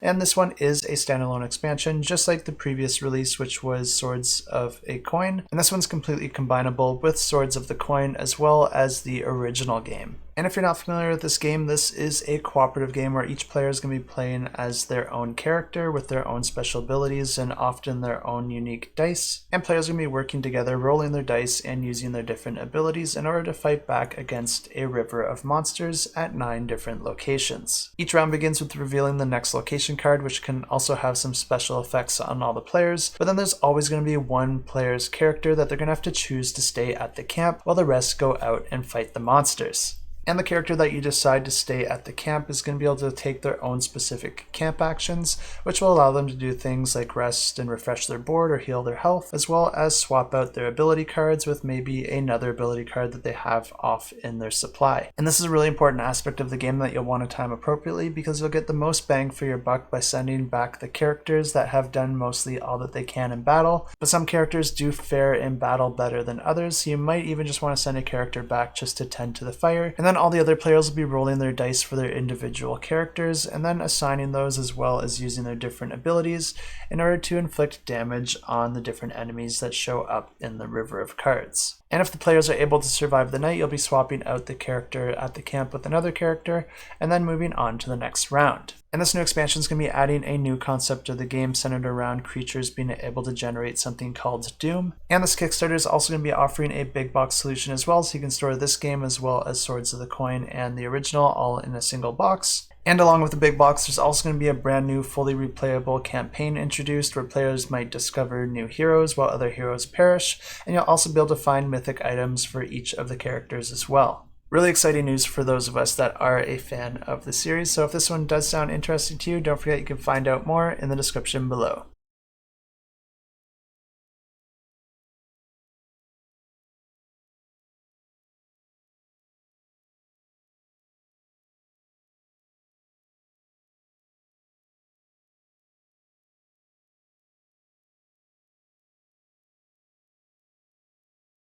And this one is a standalone expansion, just like the previous release, which was Swords of a Coin. And this one's completely combinable with Swords of the Coin as well as the original game. And if you're not familiar with this game, this is a cooperative game where each player is going to be playing as their own character with their own special abilities and often their own unique dice. And players are going to be working together, rolling their dice and using their different abilities in order to fight back against a river of monsters at 9 different locations. Each round begins with revealing the next location card, which can also have some special effects on all the players, but then there's always going to be one player's character that they're going to have to choose to stay at the camp while the rest go out and fight the monsters. And the character that you decide to stay at the camp is going to be able to take their own specific camp actions, which will allow them to do things like rest and refresh their board or heal their health, as well as swap out their ability cards with maybe another ability card that they have off in their supply. And this is a really important aspect of the game that you'll want to time appropriately, because you'll get the most bang for your buck by sending back the characters that have done mostly all that they can in battle. But some characters do fare in battle better than others, so you might even just want to send a character back just to tend to the fire, and then all the other players will be rolling their dice for their individual characters and then assigning those, as well as using their different abilities in order to inflict damage on the different enemies that show up in the river of cards. And if the players are able to survive the night, you'll be swapping out the character at the camp with another character and then moving on to the next round. And this new expansion is going to be adding a new concept to the game centered around creatures being able to generate something called Doom. And this Kickstarter is also going to be offering a big box solution as well, so you can store this game as well as Swords of the Coin and the original all in a single box. And along with the big box, there's also going to be a brand new fully replayable campaign introduced where players might discover new heroes while other heroes perish, and you'll also be able to find mythic items for each of the characters as well. Really exciting news for those of us that are a fan of the series, so if this one does sound interesting to you, don't forget you can find out more in the description below.